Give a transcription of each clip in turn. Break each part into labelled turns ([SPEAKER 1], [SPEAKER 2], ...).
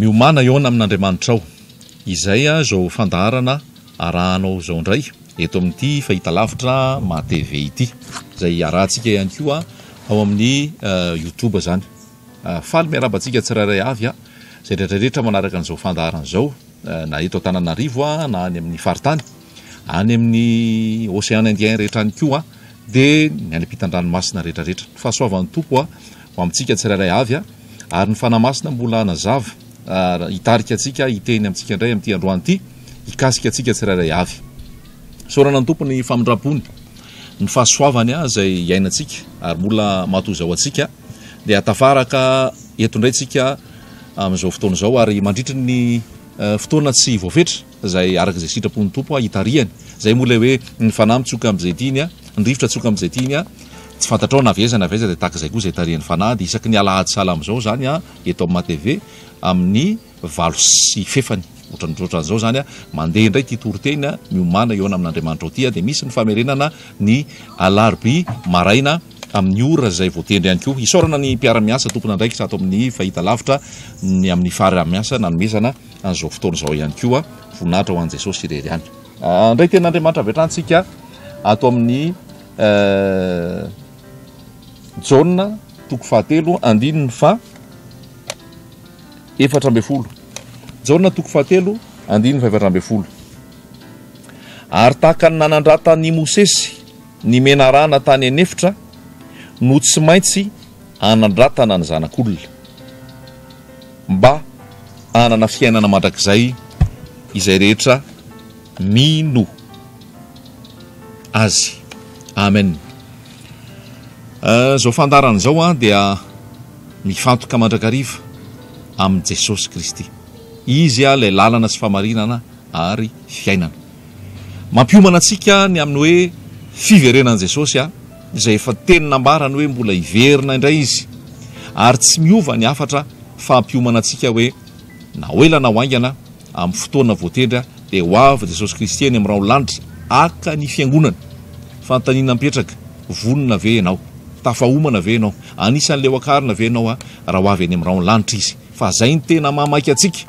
[SPEAKER 1] miomana iona amin'Andriamanitra ao. Izay zao fandaharana arahanao zao indray eto amin'ity fahitalavitra MATV ity, izay arahantsika ihany koa ao amin'ny YouTube zany. Faly miarabantsika tsirairay avy izay rehetrarehetra manaraka an'izao fandaharana zao, na eto Antananarivo na any amin'ny faritany, any amin'ny Océan Indien rehetra any koa, dia ny any ampitan-dranomasina rehetrarehetra. Fahasoavan'ny Tompo ho amintsika tsirairay avy, ary ny fanamasina mbola nazava hitarika antsika hiteny amintsika indray amin'ity androany ity, hikasika antsika tsirairay avy. Saorana ny Tompo ny famindrapony, ny fahasoavany izay iainantsika ary mbola matozao antsika, dia atafaraka eto indray tsika amin'izao fotoana izao, ary mandritra ny fotoana tsy voafetra izay araka izay sitrapon'ny Tompo hitariany, izay mola hoe ny fanahy mitsoka amin'izay tiny, ny rivotra tsoka amin'izay tiny, tsy fantatrao na vezana dia tahaka izay koa izay tarian'ny fanahy. Dia isaky ny alahady salama zao zany eto amin'ny MATV amin'ny 8:00 ohatran'izao zany mandeha indray ty toroteny miomana eo amin'Andriamanitra ao ty, dia misy ny famerenana ny alarobia maraina amin'ny ora izay voatendry ihany koa. Isaorana ny mpiara-miasa tompona ndraiky ato amin'ny fahitalavitra, ny amin'ny fara-miasa nanomezana an'izao fotoana izao ihany koa, voninahitra ho an'i Jesosy irery ihany. Indray ten'Andriamanitra avy ato amin'ny Jaona 7:4. Jaona 7:4. Ary tahaka ny nanandrata ny Mosesy ny menarana tany anefitra, no tsy maintsy anandratana ny zanak'olona, mba anana fiainana mandrakizay izay rehetra mino azy. Amen. Zao fandarana zao dia mifantoka mandrakariva amin'ny Jesosy Kristy. Izy ilay lalana sy famarinana ary fiainana. Mampiomana antsika ny amin'ny hoe fiverenan'i Jesosy, izay efa teny nambarany hoe mbola hiverina indray izy, ary tsy miova ny afatra fa hampiomana antsika hoe na oela na hoaingana amin'ny fotoana voatendry dia ho avy Jesosy Kristy eny amin'ny lanitra aka ny fiangonana. Fanontaniana mipetraka, vonona ve ianao? Tafahomana ve ianao? Anisan'le hoakarina ve ianao raha ho avy eny amin'ny lanitra izy? Fa zay ny tena mamaky antsika,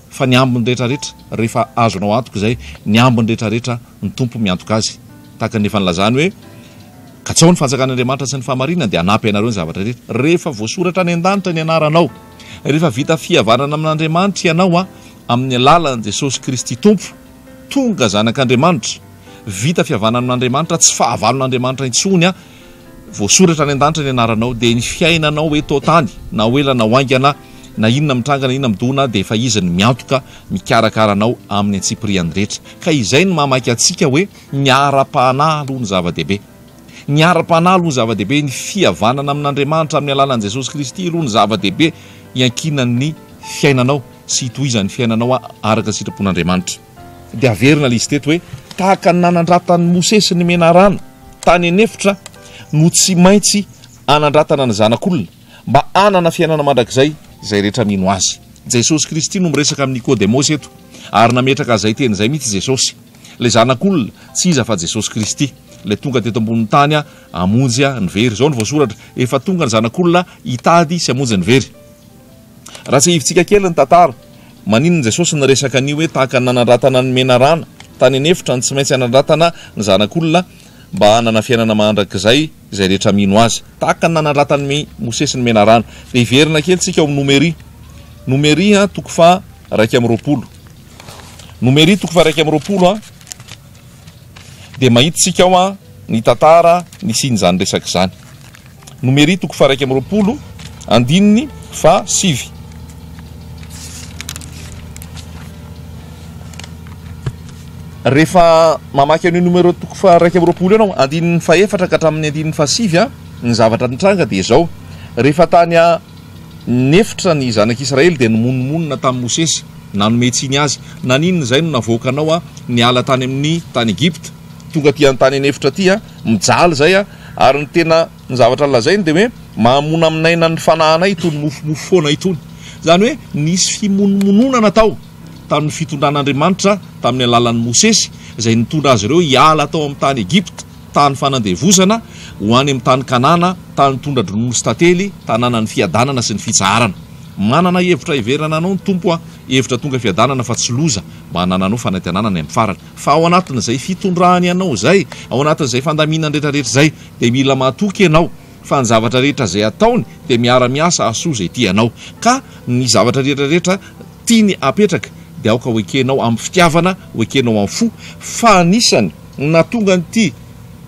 [SPEAKER 1] fa ny ambiny rehetrarehetra rehefa azonao antoka izay, ny ambiny rehetrarehetra ny Tompo miantoka azy. Tahaka nefa nilazany hoe katsao ny fanjakan'Andriamanitra sy ny fahamarinana dia hanampy ianareo ny zavatra rehetra. Rehefa voasoratra any an-danitra ny anaranao, rehefa vita fihavanana amin'Andriamanitra ianao amin'ny alalan'i Jesosy Kristy Tompo, tonga zanak'Andriamanitra, vita fihavanana amin'Andriamanitra, tsy fahavalon'Andriamanitra intsony, voasoratra any an-danitra ny anaranao, dia ny fiainanao eto tany, na oela na hoaingana, na inona mitranga na inona midona, dia efa izy ny miantoka mikarakaranao amin'ny antsipiriany rehetra. Ka izay ny mamaky antsika hoe ny ara-panahy aloha ny zava-dehibe. Ny ara-panahy aloha ny zava-dehibe, ny fihavanana amin'Andriamanitra amin'ny alalan'i Jesosy Kristy aloha ny zava-dehibe, iankinan'ny fiainanao sy hitohizan'ny fiainanao araka sitrapon'Andriamanitra. Dia averina izy teto hoe tahaka ny nanandratany Mosesy ny menarana tany anefitra, no tsy maintsy anandratana ny zanak'olona, mba anana fiainana mandrakizay izay rehetra mino azy. Jesosy Kristy no miresaka amin'ny Nikodemosy eto, ary nametraka izay teny izay mihitsy Jesosy. Le zanak'olona tsy iza fa Jesosy Kristy, le tonga teto ambonin'ny tany hamonjy ny very. Zao ny voasoratra, efa tonga ny zanak'olona hitady sy hamonjy ny very. Raha tsy hivintsika kely ny tantara, maninona Jesosy niresaka an'io hoe tahaka ny nanandratana ny menarana tany anefitra, ny tsy maintsy anandratana ny zanak'olona, mba hanana fiainana mandrakizay izay rehetra mino azy. Tahaka ny nanandratany Mosesy ny menarana. Dia hiverina kely tsika ao amin'ny Nomery 2:20. Nomery 2:20 dia mahitsika ao ny tantara ny sin'izany resaka izany. Nomery 2:20 andininy 7. Rehefa mamaky an'io numero 2:20 ianao, andininy 4 ka hatramin'ny andininy 7, ny zavatra nitranga dia izao: rehefa tany nefitra ny zanak'Israely dia nomonomonina tamin'ny Mosesy, nanome tsiny azy, naninona izay no navoakanao niala tany amin'ny tany Egypta, tonga ty amin'ny tany nefitra ty mijaly zay, ary ny tena ny zavatra lazainy dia hoe mamona aminaina ny fanahinay itony mofomofo foana itony. Zany hoe nisy fimonomonona natao tamin'ny fitondran'Andriamanitra tamin'ny alalan'ny Mosesy, izay nitondra azy ireo hiala tao amin'ny tany Egypta, tany fanandevozana, ho any amin'ny tany Kanana, tany tondra dronono sy tantely, tanàna ny fiadanana sy ny fitsaharana. manana hevitra iverana anao ny tompo a hevitra tonga fiadanana fa tsy loza mba hanananao fanantenana ny amin'ny farany fa ao anatin'izay fitondrahany ianao zay ao anatin'izay fandaminany rehetrarehetra zay de mila mahatoky ianao fa ny zavatra rehetra zay ataony de miara-miasa asoa zay ty ianao ka ny zavatra rehetrarehetra tiany apetraka de aoka hoekenao amin'ny fitiavana hoekenao amin'ny fo fa anisany natonga nyty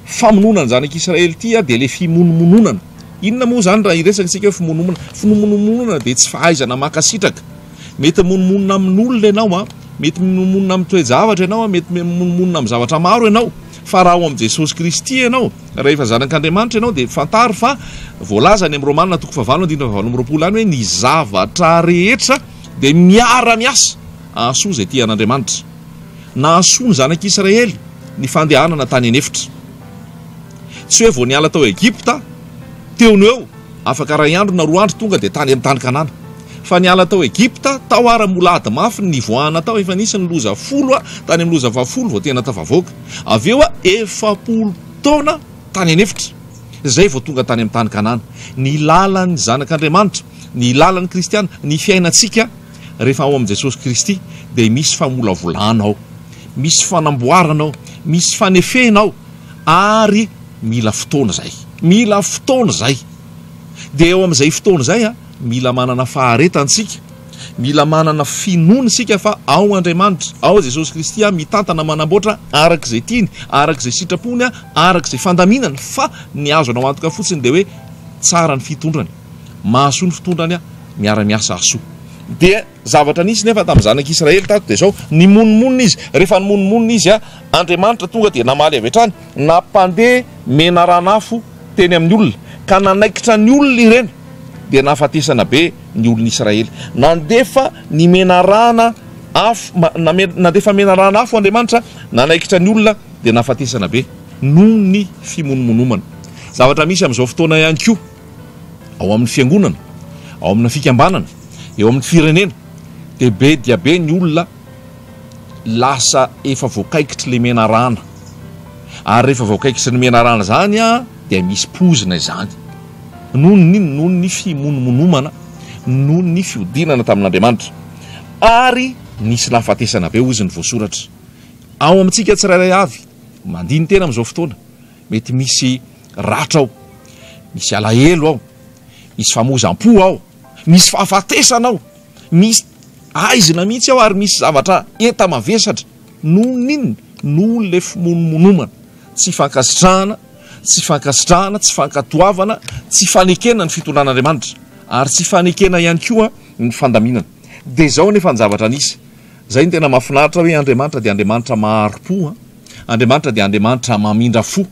[SPEAKER 1] famononana zanak'Israely ty a de le fimonomononana inona moa zany raha iresaka antsika fimonomonona de tsy fahaizana makasitraka mety monomonona amin'olona ianao a mety monomonona amin'ny toe-javatra ianao a mety monomonona amin'ny zavatra maro ianao fa raha ao am' Jesosy Kristy ianao rehefa zanak'Andriamanitra ianao de fantary fa voalaza any amin'ny Romanina 9:20 any hoe ny zavatra rehetra de miara-miasa ahasoa zay ty an'Andriamanitra na asoa ny zanak'Israely ny fandehanana tany anefitra tsy hoe vao niala tao Egipta teony eo afaka ray andro na 2 andro tonga de tany amin'ny tany Kanana fa niala tao Egipta tao ara-molady mafy ny voana tao efa nisy ny loza 10 tany amin'ny loza 10 vao tena tafavoaka avy eo 70 taona tany anefitra zay vao tonga tany amin'ny tany Kanana ny lalan'ny zanak'Andriamanitra ny lalan'ny kristiana ny fiainantsika rehefa ao am' Jesosy Kristy de misy famolavolana ao misy fanamboarana ao misy fanefena ao ary mila fotoana zay de eo am'izay fotoana zay a mila manana faharetantsika mila manana finoana sika fa ao Andriamanitra ao Jesosy Kristy a mitantana manamboatra arak'izay tiany arak'izay sitrapony a arak'izay fandaminana fa ny azo anao antoka fotsiny de hoe tsara ny fitondrany mahasoa ny fitondrany a miara-miasa asoa de zavatra nisy nefa tamin'ny zanak'Israely tato de zao ny monomonina izy rehefa ny monomonina izy a Andriamanitra tonga de namaly avy hatrany nampandeha mena ranafo teny amin'ny olona ka nanaikitra ny olona ireny de nahafatesana be ny olon'Israely nandefa ny mena rana afo nandefa mena rana afo Andriamanitra nanaikitra ny olona de nahafatesana be noho ny fimonomonomana zavatra misy am'izao fotoana ihany koa ao amin'ny fiangonana ao amin'ny fikambanana eo amin'ny firenena de be dia be ny olona lasa efa voakaikitra le mena rana ary rehefa voakaikitra ny mena rana zany a de misy pozina izany noho ny fimonomonomana noho ny fiodinana tamin'Andriamanitra ary nisy nahafatesana be ozy ny voasoratra ao amintsika tsirairay avy mandiny tena am'izao fotoana mety misy ratra ao misy alahelo ao misy famozam-po ao misy fahafatesana ao misy aizina mihitsy ao ary misy zavatra enta mavesatra noho le fimonomonomana tsy fankasitrahana tsy fankatoavana tsy fanekena ny fitondran'Andriamanitra ary tsy fanekena ihany koa ny fandaminana de zao nefa ny zavatra nisy zay ny tena mahafinaritra hoe Andriamanitra de Andriamanitra maharo-po Andriamanitra de Andriamanitra mamindra fo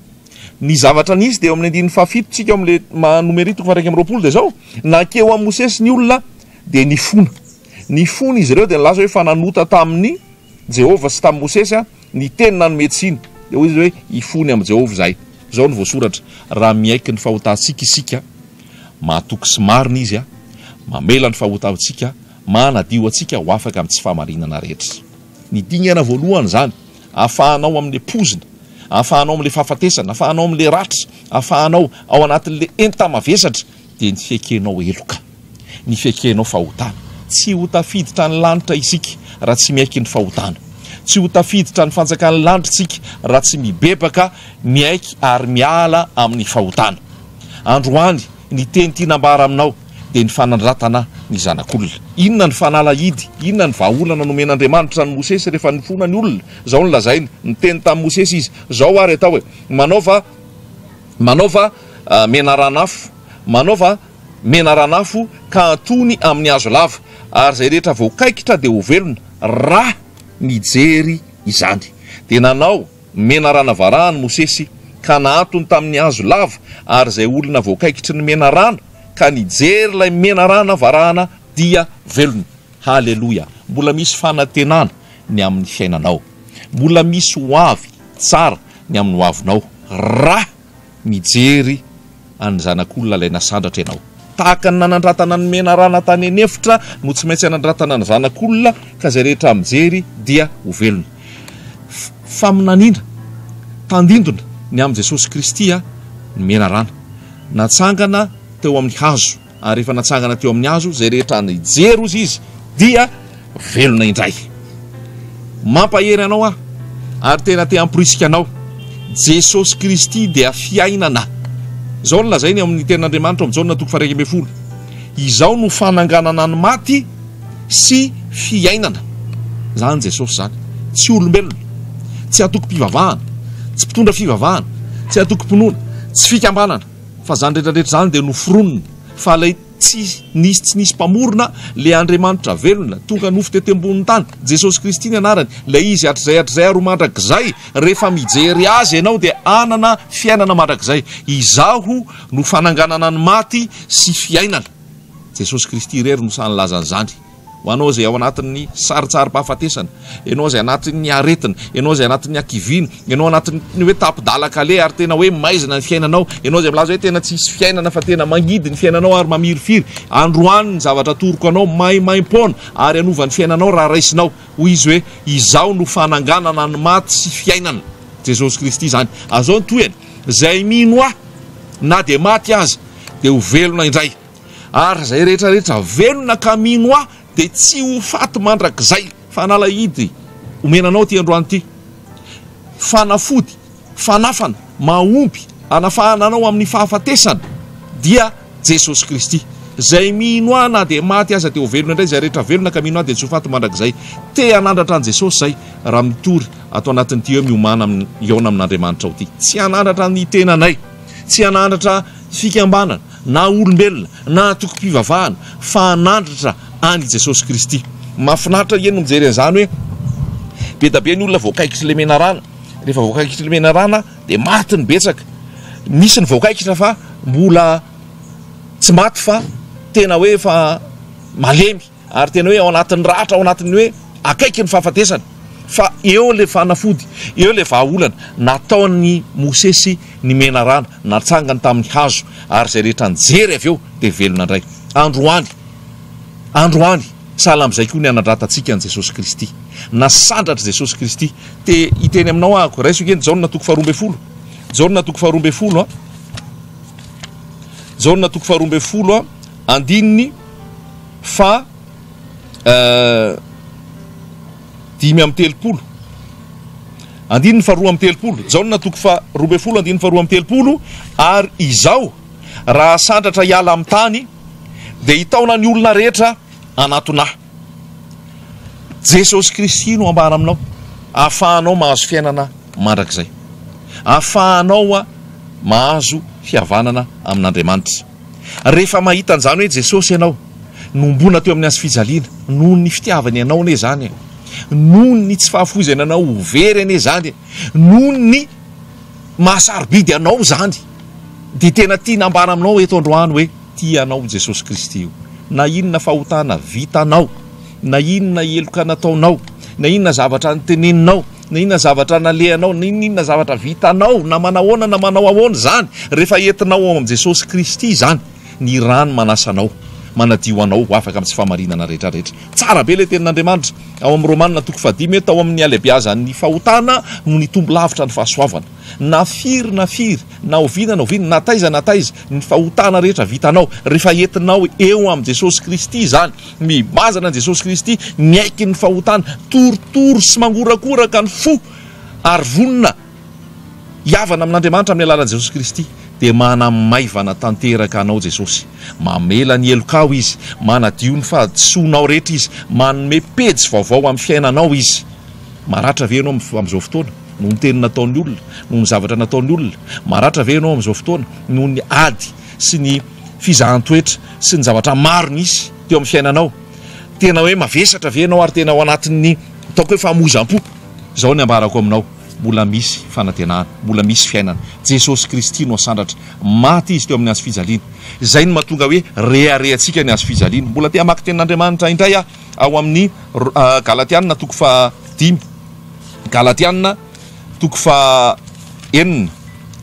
[SPEAKER 1] ny zavatra nisy de eo amin'ny 17 tsika eo am'le numéro 120 de zao nakeo am' Mosesy ny olona de ny fona izy ireo de nilaza hoe fananota tamin'ny Jehova sy tamin'ny Mosesy a ny teny nanometsiny de hoy izy hoe ifony am' Jehova zay zao ny voasoratra raha miaiky ny fahotantsika isika mahatoky sy marina izy a mamela ny fahotantsika manadio atsika ho afaka amin'ny tsy fahamarinana rehetra ny dingana voalohany zany ahafahanao amin'le pozina ahafahanao amin'le fahafatesana ahafahanao amin'le ratra ahafahanao ao anatin'le enta mavesatra de ny fiekenao eloka ny fiekenao fahotana tsy ho tafiditra ny lanitra isika raha tsy miaiky ny fahotana tsy ho tafiditra ny fanjakany lanitra tsika raha tsy mibebaka miaiky ary miala amin'ny fahotana androany ny teny tia nambara aminao de ny fanandratana ny zanak'olona inona ny fanalahidy inona ny vahaolana nomen'Andriamanitra ny Mosesy rehefa nifona ny olona zao ny lazainy ny teny tamin'ny Mosesy izy zao ary atao hoe manaova mena ranafo ka antony amin'ny hazo lava ary zay rehetra voakaikitra de ho velona raha mijery izany de nanao mena rana varahany Mosesy ka naantony tamin'ny hazo lava ary zay olona voakaikitry ny mena rana ka nijery ilay mena rana varahana dia velona haleloia mbola misy fanantenana ny amin'ny fiainanao mbola misy hoavy tsara ny amin'ny hoavinao raha mijery any zanak'olona lay nasandratra ianao tahaka ny nanandratana ny mena rana tany anefitra no tsy maintsy nanandratana ny zanak'olona ka zay rehetra mijery dia ho velona faminanina tandindona ny am' Jesosy Kristy a ny mena rana natsangana teo amin'ny hazo ary rehefa natsangana teo amin'ny hazo zay rehetra nijery ozy izy dia velona indray. Mampahery anao ary tena te hamporisika anao. Jesosy Kristy dia fiainana. Izao no lazainy amin'ny tenin'Andriamanitra amin'ny Jaona 1:20. Izao no fananganana ny maty sy fiainana. Zany Jesosy zany. Tsy olombelona, tsy atoko-pivavahana, tsy mpitondra fivavahana, tsy atoko-pinoana, tsy fikambanana, fa zany rehetrarehetra zany dia noforonony. Fa ilay tsy nisy mpamorona le Andriamanitra velona tonga nofo tety ambony tany, Jesosy Kristy ny anarany, le izy hatrizay ary mandrakizay. Rehefa mijery azy ianao dia anana fiainana mandrakizay. Izaho no fananganana ny maty sy fiainana. Jesosy Kristy irery no sany lazany zany. Ho anao zay ao anatin'ny saritsary-pahafatesana, ianao zay anatin'ny aretina, ianao zay anatin'ny akivina, ianao anatin'ny hoe tapidalakale ary tena hoe maizina ny fiainanao, ianao zay milaza hoe tena tsisy fiainana fa tena mangidy ny fiainanao ary mamirifiry. Androany ny zavatra toroko anao maimaim-poana ary anova ny fiainanao raha raisinao. Hoy izy hoe izaho no fananganana ny maty sy fiainana. Jesosy Kristy zany. Azao ny toyany zay mino aho na dia maty aza dia ho velona indray. Ary zay rehetrarehetra velona ka mino aho dia tsy ho faty mandrakizay. Fanalahidy omenanao ty androany ty. Fanafody, fanafana, mahomby, anafahana anao amin'ny fahafatesana dia Jesosy Kristy. Zay mino aho na dia maty aza dia ho velona indray. Zay rehetra velona ka mino aho dia tsy ho faty mandrakizay. Te hanandratra an Jesosy zay raha mitory atao anatin'ity hoe miomana iona amin'Andriamanitra ao ty. Tsy hanandratra ny tenanay, tsy hanandratra fikambanana na olombelona na atoko-pivavahana, fa hanandratra any Jesosy Kristy. Mahafinaritra eny mijery an'izany hoe be da be ny olona voakaikitra le menarana. Rehefa voakaikitra le menarana dia maty ny betsaka. Misy ny voakaikitra fa mbola tsy maty fa tena hoe fa malemy ary tena hoe ao anatin'ny ratra, ao anatin'ny hoe akaiky ny fahafatesana. Fa eo le fanafody, eo le vahaolana nataon'ny Mosesy ny menarana, natsangany tamin'ny hazo ary zay rehetra nijery avy eo dia velona indray. Androany sahala amin'izay koa ny anandratantsika an Jesosy Kristy. Nasandratry Jesosy Kristy. Te hiteny aminao ahako raisiko eny Jaona 2:12. Jaona 2:12 Jaona 2:12 andininy fa 5:30. Andininy fa 2:30. Jaona 2:12 andininy fa 2:30. Ary izao raha sandratra hiala amin'ny tany dia hitaona ny olona rehetra anatonahy. Jesosy Kristy no ambara aminao, ahafahanao mahazo fiainana mandrakizay, ahafahanao mahazo fihavanana amin'Andriamanitra. Rehefa mahita an'izany hoe Jesosy ianao nombona teo amin'ny azy fijaliana, noho ny fitiavany ianao ane zany, noho ny tsy fahafoizana anao ho very ane zany, noho ny mahasarobidy anao zany, dia tena tia nambara aminao eto androany hoe tia anao Jesosy Kristy io. Na inona fahotana vitanao, na inona eloka nataonao, na inona zavatra niteneninao, na inona zavatra nalehanao, na inona zavatra vitanao, na manahoana na manao ahoana zany, rehefa entinao ao am Jesosy Kristy zany, ny rano manasanao, manadio anao ho afaka amin'ny tsy fahamarinana rehetrarehetra. Tsara be le tenin'Andriamanitra ao amin'ny Romanina 5:10 tao amin'ny alehibiaza ny fahotana no ny tombo lavitra ny fahasoavana. Na firy na oviana na taiza ny fahotana rehetra vitanao rehefa entinao eo am Jesosy Kristy zany, mibazana Jesosy Kristy, miaiky ny fahotana, torotoro sy mangorakoraka ny fo ary vonona hiavana amin'Andriamanitra amin'ny alalan'i Jesosy Kristy, dia manamaivana tanteraka anao Jesosy. Mamela ny elokao izy, manadio ny fahadisoanao rehetra izy, manome pejy vaovao amin'ny fiainanao izy. Maratra ve ianao amin'izao fotoana noho ny teny nataon'ny olona, noho ny zavatra nataon'ny olona? Maratra ve ianao amin'izao fotoana noho ny ady sy ny fizahan-toetra sy ny zavatra maro nisy teo amin'ny fiainanao? Tena hoe mavesatra ve ianao ary tena ao anatin'ny ataoko hoe fahamozam-po? Zao ny ambarako aminao, mbola misy fanantenana, mbola misy fiainana. Jesosy Kristy no asandatra, maty izy teo amin'ny hazo fijaliana. Zay no mahatonga hoe reharehantsika ny hazo fijaliana. Mbola te hamaky tenin'Andriamanitra indray ao amin'ny Galatiana 5:5, Galatiana 5:9,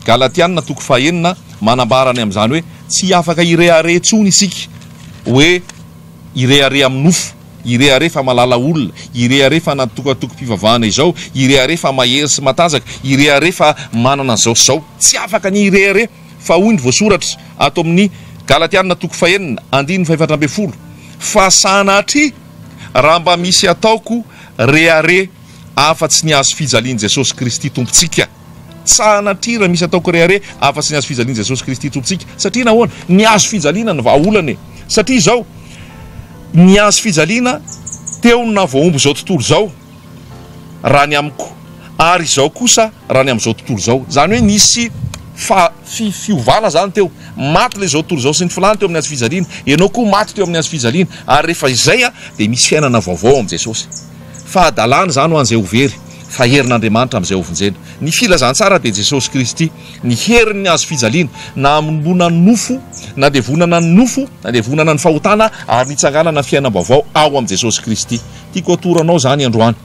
[SPEAKER 1] Galatiana 5:9 manambarany amin'izany hoe tsy afaka ireharentsony isika hoe irehare amin'ny nofo, irehare fa malala olona, irehare fa natokatoko-pivavahana izao, irehare fa mahery sy matanjaka, irehare fa manana zao. Tsy afaka ny irehare, fa hoy ny voasoratra ato amin'ny Galatiana toko fahenina andiny faefatra amby folo fa sanatry raha mba misy ataoko rehare afa-tsy niazo fijalian' Jesosy Kristy tompontsika. Sanatry raha misy ataoko rehare afa-tsy niazo fijalian' Jesosy Kristy tompontsika. Satria nahoana niazo fijaliana ny vahaolany. Satria zao niazo fijaliana teo na voaomby zao tontolo zao raha ny amiko, ary zao kosa raha ny am'izao tontolo zao. Zany hoe nisy fiovana zany teo, maty le zao tontolo zao sy ny filany teo amin'ny azo fijaliana, ianao koa maty teo amin'ny azo fijaliana, ary rehefa izay dia misy fiainana vaovao am' Jesosy. Fahadalàna zany ho an'izay overy fa herin'Andriamanitra amin'izay ovonjena. Ny filazantsara dia Jesosy Kristy, ny heriny azo fijaliana na ambona ny nofo, na dia vonana ny nofo, na dia vonana ny fahotana, ary nitsanganana fiainam-baovao ao am' Jesosy Kristy. Tiako atoranao zany androany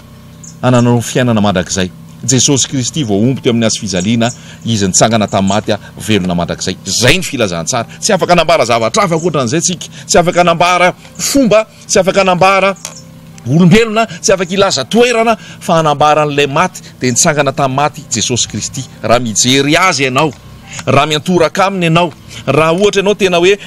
[SPEAKER 1] ananao fiainana mandrakizay. Jesosy Kristy vao omby teo amin'ny azo fijaliana, izy nitsangana tamin'ny maty velona mandrakizay. Zay ny filazantsara. Tsy afaka anambara zavatra hafa ankoatran'izay tsika, tsy afaka anambara fomba, tsy afaka anambara olombelona, tsy afaka ilaza toerana, fa anambara an'ilay maty dia nitsangana tamin'ny maty Jesosy Kristy. Raha mijery azy ianao, raha miantoraka aminy ianao, raha ohatra ianao tena hoe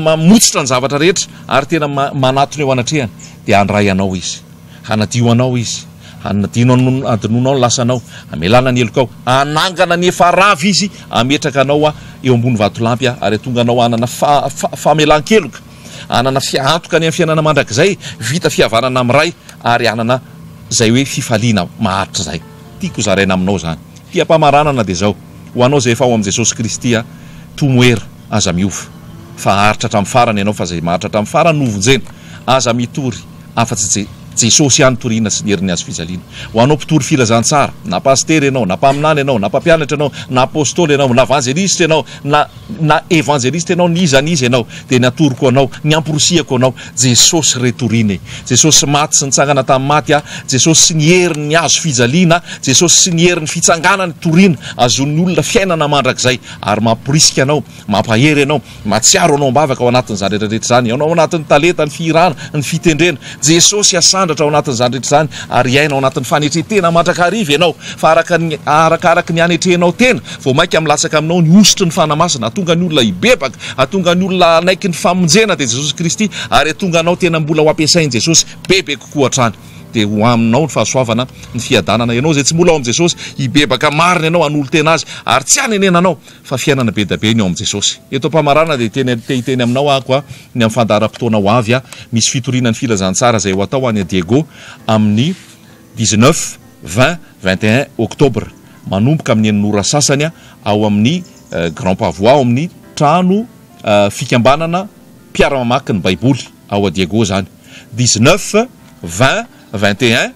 [SPEAKER 1] mamotsitra ny zavatra rehetra ary tena manatony eo anatrehany, dia handray anao izy, hanadio anao izy, hanadinao adinonao ny lasanao, amelana ny elokao, anangana ny efa rava izy, ametraka anao eo ambony vatolampy ary atonga anao anana famelan-keloka, anana fiantoka any amin'ny fiainana mandrakizay, vita fihavanana amiray ary anana zay hoe fifaliana maharitra zay. Tiako zaraina aminao zany. Tiam-pamaranana dia zao, ho anao zay efa ao am' Jesosy Kristy tomoera aza miova, fa haritra hatramin'ny farany ianao, fa zay maharitra hatramin'ny farany novonjena aza mitory afa-tsy Jesosy ihany toriana sy ny herin'ny azo fijaliana. Ho anao mpitory filazantsara, na pastery ianao, na mpaminany ianao, na mpampianatra ianao, na apôstôly ianao, na evangelista ianao, na evangelista ianao, nizaniza ianao, dia ny atoroko anao, ny amporosiako anao, Jesosy retoriny, Jesosy maty sy nitsangana tamin'ny maty, Jesosy sy ny herin'ny azo fijaliana, Jesosy sy ny herin'ny fitsanganany toriana azon'ny olona fiainana mandrakizay, ary mamporisika anao, mampahery anao, matsiaro anao mbavaka ao anatin'izany rehetrarehetra zany, anao anatin'ny talenta, ny firana, ny fitendrena. Jesosy asandratra ao anatin'izany rehetra zany, ary iaina ao anatin'ny fanetretena mandrakariva ianao, fa arakaraka ny anetrehanao tena vao mainka milatsaka aminao ny osotry ny fanamasina, atonga ny olona hibebaka, atonga ny olona anaiky ny famonjena dia Jesosy Kristy, ary atonga anao tena mbola ho ampiasain'i Jesosy bebe kokoa hatrany. Dia ho aminao ny fahasoavana, ny fiadanana. Ianao zay tsy mbola ao am' Jesosy, hibebaka marina ianao, hanolo tena azy, ary tsy hanenenanao, fa fiainana be da be ny ao am' Jesosy. Eto am-pamarana dia te-hiteny aminao ako ny amin'ny fandaharam-potoana ho avy misy fitorianany filazantsara zay ho atao any Diego amin'ny 19, 20, 21 oktobra, manomboka amin'ny enin'ora sasany ao amin'ny Grand Pavois, ao amin'ny trano fikambanana mpiara-mamaky ny baiboly ao a Diego zany. 19, 20, 21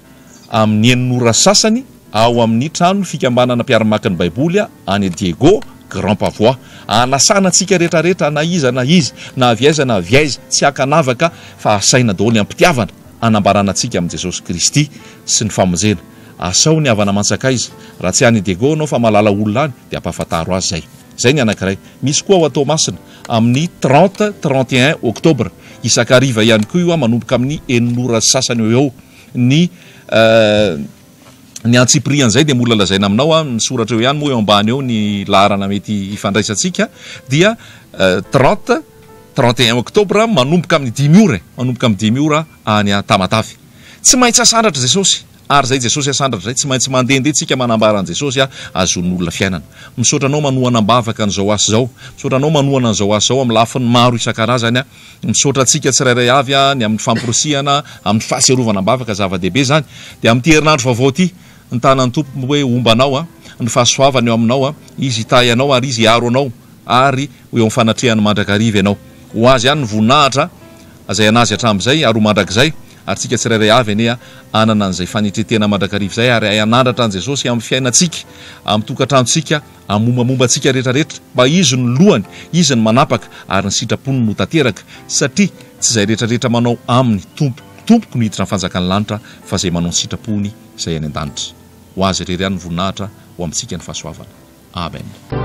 [SPEAKER 1] amin'ny enin'ora sasany ao amin'ny trano fikambanana mpiara-mamaky ny baiboly any Diego Grand Pavois. Anasana antsika rehetrarehetra, na iza na aviaiza na aviaiza, tsy hakanavaka fa asaina daholo ny ampitiavana anambarana antsika amin'i Jesosy Kristy sy ny famonjena. Asao ny havana mantsaka izy. Raha tsy any Diego anao fa malala olona any dia ampahafantaro azy zay. Zay ny anankiray. Misy koa ao atao masina amin'ny 30, 31 oktobra, isakariva ihany koa io manomboka amin'ny enin'ora sasany eo ny antsiprian'izay dia mbola lazaina aminao ny soratra eo ihany moa eo ambany eo ny laharana mety ifandraisantsika, dia 30, 31 oktobra manomboka amin'ny 10 ora any Tamatavy. Tsy maintsy asandratra Jesosy, ary zay Jesosy asandratra zay, tsy maintsy mandehandehantsika manambara an' Jesosy azon'olona fiainana. Misaotranao manohana mbavaka an'izao asa zao, misaotranao manohana an'izao asa zao amin'ny lafiny maro isan-karazany, misaotra antsika tsirairay avy ny amin'ny famporosiana, amin'ny fahaserovana mbavaka zava-dehibe zany. Dia amin'ity herinandro vaovao ity, ny tanan'ny tompo hoe ombanao ny fahasoavany eo aminao, izy hitay anao ary izy hiaro anao, ary eo amin'ny fanatrehany mandrakariva ianao. Ho azy ihany ny voninahitra zay anazy hatramin'izay ary ho mandrakizay, ary tsika tsirairay avy anie anana an'izay fanetretena mandrakariva zay, ary anandratra an' Jesosy amin'ny fiainantsika, amin'ny tokantranontsika, amin'ny mombamombantsika rehetrarehetra, mba izy ny lohany, izy ny manapaka, ary ny sitrapony no tanteraka, satria tsy zay rehetrarehetra manao aminy tompoko no hiditra ny fanjakany lanitra, fa zay manao ny sitrapony zay any an-danitra. Ho azy rery ihany ny voninahitra ho amintsika ny fahasoavana. Amen.